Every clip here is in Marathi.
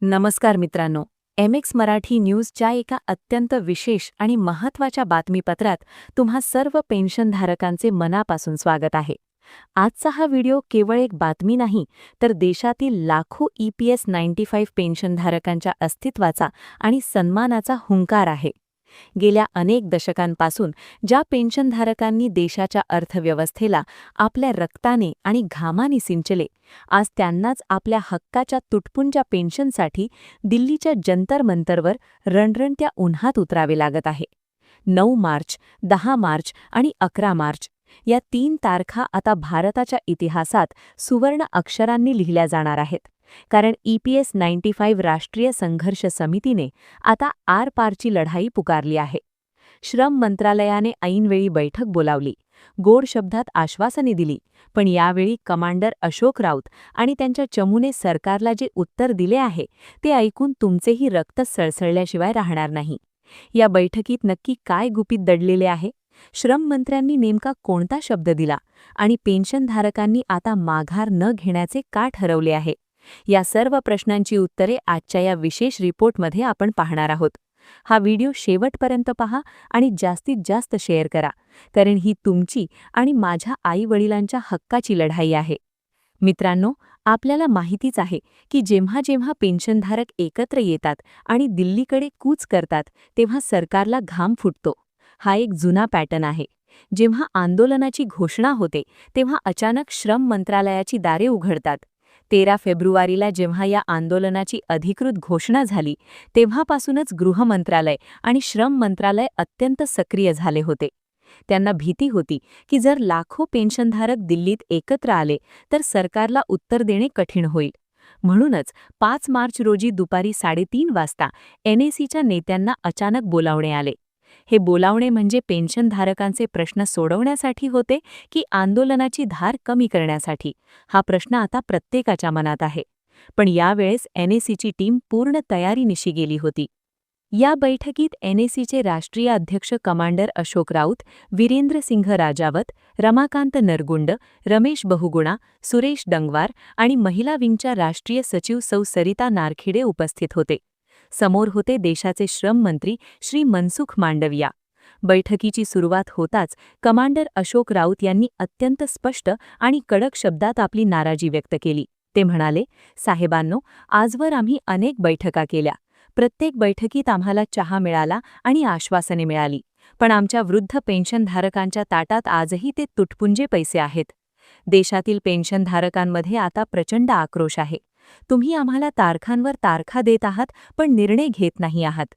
नमस्कार मित्रांनो. MX मराठी न्यूजच्या एका अत्यंत विशेष आणि महत्त्वाच्या बातमीपत्रात तुम्हा सर्व पेन्शनधारकांचे मनापासून स्वागत आहे. आजचा हा व्हिडिओ केवळ एक बातमी नाही, तर देशातील लाखो EPS 95 पेन्शनधारकांच्या अस्तित्वाचा आणि सन्मानाचा हुंकार आहे. गेल्या अनेक दशकांपासून ज्या पेन्शनधारकांनी देशाच्या अर्थव्यवस्थेला आपल्या रक्ताने आणि घामाने सिंचले, आज त्यांनाच आपल्या हक्काच्या तुटपुंज्या पेन्शनसाठी दिल्लीच्या जंतर मंतरवर रणरणत्या उन्हात उतरावे लागत आहे. 9 मार्च, 10 मार्च आणि 11 मार्च या 3 तारखा आता भारताच्या इतिहासात सुवर्ण अक्षरांनी लिहिल्या जाणार आहेत. कारण EPS 95 राष्ट्रीय संघर्ष समितीने आता आर-पारची लढाई पुकारली आहे. श्रम मंत्रालयाने ऐनवेळी बैठक बोलावली, गोड शब्दात आश्वासने दिली, पण यावेळी कमांडर अशोक राऊत आणि त्यांच्या चमूने सरकारला जे उत्तर दिले आहे ते ऐकून तुमचेही रक्त सळसळल्याशिवाय राहणार नाही. या बैठकीत नक्की काय गुपित दडलेले आहे? श्रम मंत्र्यांनी नेमका कोणता शब्द दिला आणि पेन्शनधारकांनी आता माघार न घेण्याचे का ठरवले आहे? या सर्व प्रश्नांची उत्तरे आजच्या या विशेष रिपोर्टमध्ये आपण पाहणार आहोत. हा व्हिडिओ शेवटपर्यंत पहा आणि जास्तीत जास्त शेअर करा, कारण ही तुमची आणि माझ्या आई-वडिलांच्या हक्काची लढाई आहे. मित्रांनो, आपल्याला माहितीच आहे की जेव्हा जेव्हा पेन्शनधारक एकत्र येतात आणि दिल्लीकडे कूच करतात, तेव्हा सरकारला घाम फुटतो. हा एक जुना पॅटर्न आहे. जेव्हा आंदोलनाची घोषणा होते, तेव्हा अचानक श्रम मंत्रालयाची दारे उघडतात. 13 फेब्रुवारीला जेव्हा या आंदोलनाची अधिकृत घोषणा झाली, तेव्हापासूनच गृह मंत्रालय आणि श्रम मंत्रालय अत्यंत सक्रिय झाले होते. त्यांना भीती होती की जर लाखो पेन्शनधारक दिल्लीत एकत्र आले तर सरकारला उत्तर देणे कठीण होईल. म्हणूनच 5 मार्च रोजी दुपारी 3:30 वाजता NACच्या नेत्यांना अचानक बोलावणे आले. हे बोलावणे म्हणजे पेन्शनधारकांचे प्रश्न सोडवण्यासाठी होते की आंदोलनाची धार कमी करण्यासाठी? हा प्रश्न आता प्रत्येकाच्या मनात आहे. पण यावेळेस NACची टीम पूर्ण तयारीनिशी गेली होती. या बैठकीत NACचे राष्ट्रीय अध्यक्ष कमांडर अशोक राऊत, वीरेंद्र सिंह राजावत, रमाकांत नरगुंड, रमेश बहुगुणा, सुरेश डंगवार आणि महिला विंगच्या राष्ट्रीय सचिव सौ सरिता नारखिडे उपस्थित होते. समोर होते देशाचे श्रम मंत्री श्री मनसुख मांडविया. बैठकीची सुरुवात होताच कमांडर अशोक राऊत यांनी अत्यंत स्पष्ट आणि कडक शब्दात आपली नाराजी व्यक्त केली. ते म्हणाले, साहेबांनो, आजवर आम्ही अनेक बैठका केल्या. प्रत्येक बैठकीत आम्हाला चहा मिळाला आणि आश्वासने मिळाली, पण आमच्या वृद्ध पेन्शनधारकांच्या ताटात आजही ते तुटपुंजे पैसे आहेत. देशातील पेन्शनधारकांमध्ये आता प्रचंड आक्रोश आहे. तुम्ही आम्हाला तारखांवर तारखा देत आहात, पण निर्णय घेत नाही आहात.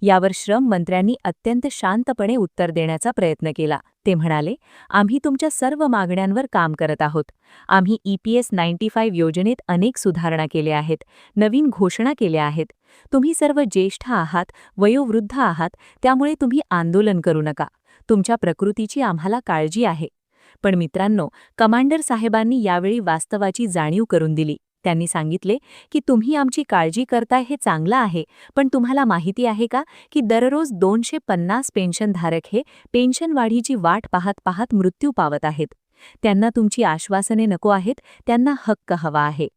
यावर श्रम मंत्र्यांनी अत्यंत शांतपणे उत्तर देण्याचा प्रयत्न केला. ते म्हणाले, आम्ही तुमच्या सर्व मागण्यांवर काम करत आहोत. आम्ही EPS 95 योजनेत अनेक सुधारणा केल्या आहेत, नवीन घोषणा केल्या आहेत. तुम्ही सर्व ज्येष्ठ आहात, वयोवृद्ध आहात, त्यामुळे तुम्ही आंदोलन करू नका. तुमच्या प्रकृतीची आम्हाला काळजी आहे. पण मित्रांनो, कमांडर साहेबांनी यावेळी वास्तवाची जाणीव करून दिली. त्यांनी सांगितले की तुम्ही आमची काळजी करताय हे चांगलं आहे, पण तुम्हाला माहिती आहे का की दररोज 250 पेन्शनधारक हे पेन्शन वाढीची वाट पाहत पाहत मृत्यू पावत आहेत. त्यांना तुमची आश्वासने नको आहेत, त्यांना हक्क हवा आहे.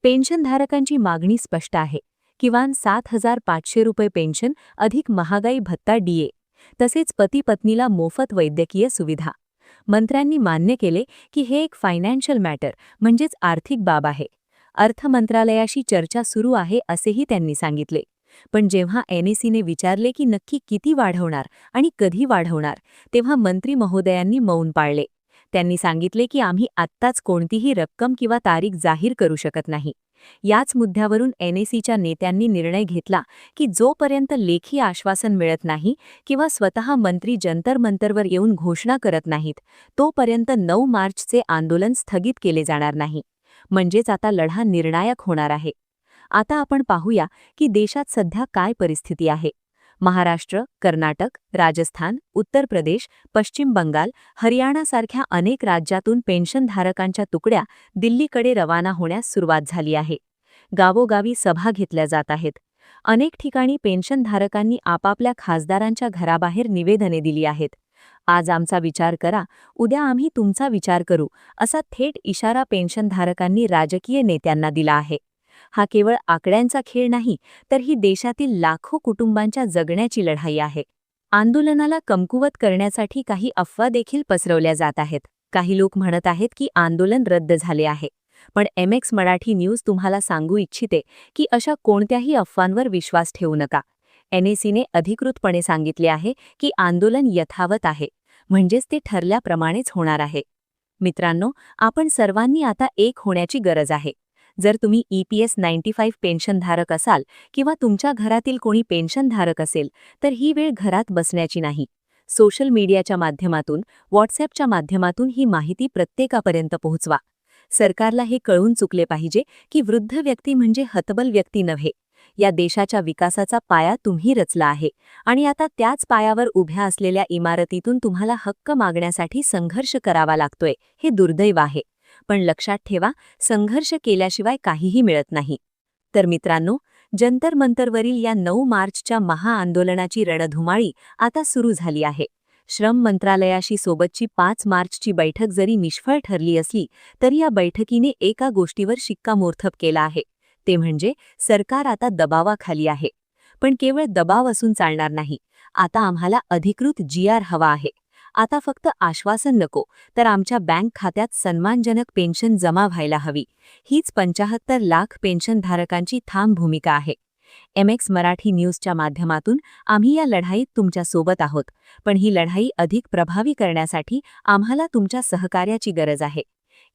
पेन्शनधारकांची मागणी स्पष्ट आहे. किमान 7,500 रुपये पेन्शन अधिक महागाई भत्ता DA, तसेच पती-पत्नीला मोफत वैद्यकीय सुविधा. मंत्र्यांनी मान्य केले की हे एक फायनान्शियल मॅटर म्हणजेच आर्थिक बाब आहे. अर्थ मंत्रालयाशी चर्चा सुरू आहे असेही त्यांनी सांगितले. पण जेव्हा NACने विचारले की नक्की किती वाढवणार आणि कधी वाढवणार, तेव्हा मंत्री महोदयांनी मौन पाळले. त्यांनी सांगितले की आम्ही आत्ताच कोणतीही रक्कम किंवा तारीख जाहीर करू शकत नाही. याच मुद्द्यावरून NACच्या नेत्यांनी निर्णय घेतला की जोपर्यंत लेखी आश्वासन मिळत नाही किंवा स्वतः मंत्री जंतर मंतरवर येऊन घोषणा करत नाहीत, तोपर्यंत 9 मार्चचे आंदोलन स्थगित केले जाणार नाही. म्हणजेच आता लढा निर्णायक होणार आहे. आता आपण पाहूया की देशात सध्या काय परिस्थिती आहे. महाराष्ट्र, कर्नाटक, राजस्थान, उत्तर प्रदेश, पश्चिम बंगाल, हरियाणासारख्या अनेक राज्यातून पेन्शनधारकांच्या तुकड्या दिल्लीकडे रवाना होण्यास सुरुवात झाली आहे. गावोगावी सभा घेतल्या जात आहेत. अनेक ठिकाणी पेन्शनधारकांनी आपापल्या खासदारांच्या घराबाहेर निवेदने दिली आहेत. आज आमचा विचार करा, उद्या आम्ही तुमचा विचार करू, असा थेट इशारा पेन्शनधारकांनी राजकीय नेत्यांना दिला आहे. हा केवळ आकड्यांचा खेळ नाही, तर ही देशातील लाखो कुटुंबांच्या जगण्याची लढाई आहे. आंदोलनाला कमकुवत करण्यासाठी काही अफवा देखील पसरवल्या जात आहेत. काही लोक म्हणत आहेत की आंदोलन रद्द झाले आहे. पण MX मराठी न्यूज तुम्हाला सांगू इच्छिते की अशा कोणत्याही अफवांवर विश्वास ठेवू नका. NACने अधिकृतपणे सांगितले आहे की आंदोलन यथावत आहे, म्हणजेच ते ठरल्याप्रमाणेच होणार आहे. मित्रांनो, आपण सर्वांनी आता एक होण्याची गरज आहे. जर तुम्ही EPS 95 पेन्शनधारक असाल किंवा तुमच्या घरातील कोणी पेन्शनधारक असेल, तर ही वेळ घरात बसण्याची नाही. सोशल मीडियाच्या माध्यमातून, WhatsAppच्या माध्यमातून ही माहिती प्रत्येकापर्यंत पोहोचवा. सरकारला हे कळून चुकले पाहिजे की वृद्ध व्यक्ती म्हणजे हतबल व्यक्ती नव्हे. या देशाच्या विकासाचा पाया तुम्ही रचला आहे आणि आता त्याच पायावर उभ्या असलेल्या इमारतीतून तुम्हाला हक्क मागण्यासाठी संघर्ष करावा लागतोय, हे दुर्दैव आहे. पण लक्षात ठेवा, संघर्ष केल्याशिवाय काहीही मिळत नाही. तर मित्रांनो, जंतर मंतरवरील या 9 मार्चच्या महाआंदोलनाची रणधुमाळी आता सुरू झाली आहे. श्रम मंत्रालयाशी सोबतची 5 मार्चची बैठक जरी निष्फळ ठरली असली, तरी या बैठकीने एका गोष्टीवर शिक्कामोर्तब केला आहे. ते म्हणजे सरकार आता दबावाखाली आहे. पण केवळ दबाव असून चालणार नाही. आता आम्हाला अधिकृत GR हवा आहे. आता फक्त आश्वासन नको, तर आमच्या बँक खात्यात सन्मानजनक पेन्शन जमा व्हायला हवी. हीच 75 लाख पेन्शनधारकांची ठाम भूमिका आहे. MX मराठी न्यूजच्या माध्यमातून आम्ही या लढाईत तुमच्या सोबत आहोत. पण ही लढाई अधिक प्रभावी करण्यासाठी आम्हाला तुमच्या सहकार्याची गरज आहे.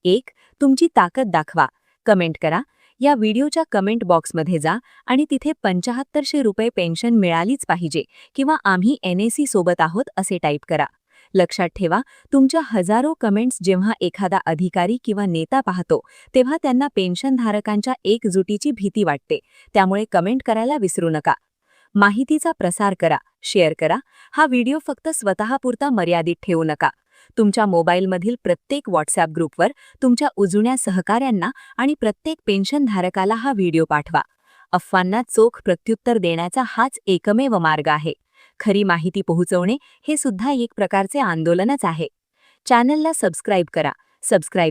1. तुमची ताकद दाखवा. कमेंट करा. या व्हिडिओच्या कमेंट बॉक्समध्ये जा आणि तिथे 7500 रुपये पेन्शन मिळालीच पाहिजे किंवा आम्ही NAC सोबत आहोत असे टाईप करा. लक्षात ठेवा, तुमच्या हजारो कमेंट्स जेव्हा एखादा अधिकारी किंवा नेता पाहतो, तेव्हा त्यांना पेन्शनधारकांच्या एकजुटीची भीती वाटते. त्यामुळे कमेंट करायला विसरू नका. माहितीचा प्रसार करा, शेअर करा. हा व्हिडिओ फक्त स्वतःपुरता मर्यादित ठेवू नका. तुमच्या मोबाईलमधील प्रत्येक WhatsApp ग्रुपवर तुमच्या उजुण्या सहकाऱ्यांना आणि प्रत्येक पेन्शनधारकाला हा व्हिडिओ पाठवा. अफवांना चोख प्रत्युत्तर देण्याचा हाच एकमेव मार्ग आहे. खरी माहिती पोहोचवणे हे सुद्धा एक प्रकारचे आंदोलनच आहे. चॅनलला सबस्क्राईब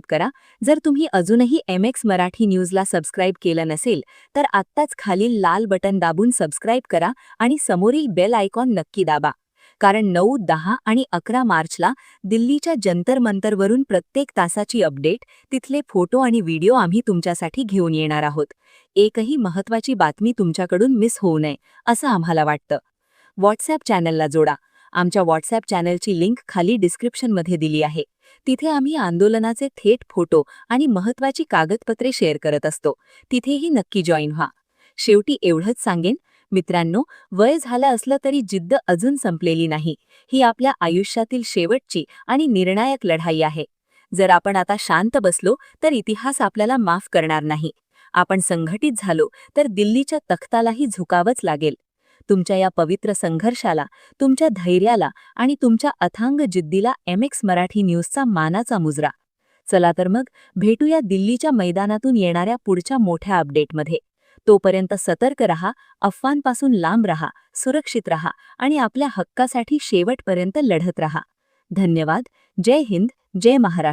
करा. जर तुम्ही अजूनही MX मराठी न्यूजला सबस्क्राईब केलं नसेल, तर आत्ताच खालील लाल बटन दाबून सबस्क्राईब करा आणि समोरील बेल आयकॉन नक्की दाबा. कारण 9, 10 आणि 11 मार्चला दिल्लीच्या जंतर मंतरवरून प्रत्येक तासाची अपडेट, तिथले फोटो आणि व्हिडिओ आम्ही तुमच्यासाठी घेऊन येणार आहोत. एकही महत्त्वाची बातमी तुमच्याकडून मिस होऊ नये, असं आम्हाला वाटतं. WhatsApp चॅनलला जोडा. आमच्या WhatsApp चॅनलची लिंक खाली डिस्क्रिप्शनमध्ये दिली आहे. तिथे आम्ही आंदोलनाचे थेट फोटो आणि महत्त्वाची कागदपत्रे शेअर करत असतो. तिथेही नक्की जॉईन व्हा. शेवटी एवढंच सांगेन, मित्रांनो, वय झालं असलं तरी जिद्द अजून संपलेली नाही. ही आपल्या आयुष्यातील शेवटची आणि निर्णायक लढाई आहे. जर आपण आता शांत बसलो, तर इतिहास आपल्याला माफ करणार नाही. आपण संघटित झालो, तर दिल्लीच्या तख्तालाही झुकावंच लागेल. तुमच्या या पवित्र संघर्षाला, तुमच्या धैर्याला आणि तुमच्या अथांग जिद्दीला MX मराठी न्यूजचा मानाचा मुजरा. चला तर मग, भेटूया दिल्लीच्या मैदानातून येणाऱ्या पुढच्या मोठ्या अपडेटमध्ये. तोपर्यंत सतर्क रहा, अफवांपासून लांब रहा, सुरक्षित रहा आणि आपल्या हक्कासाठी शेवटपर्यंत लढत रहा. धन्यवाद. जय हिंद, जय महाराष्ट्र.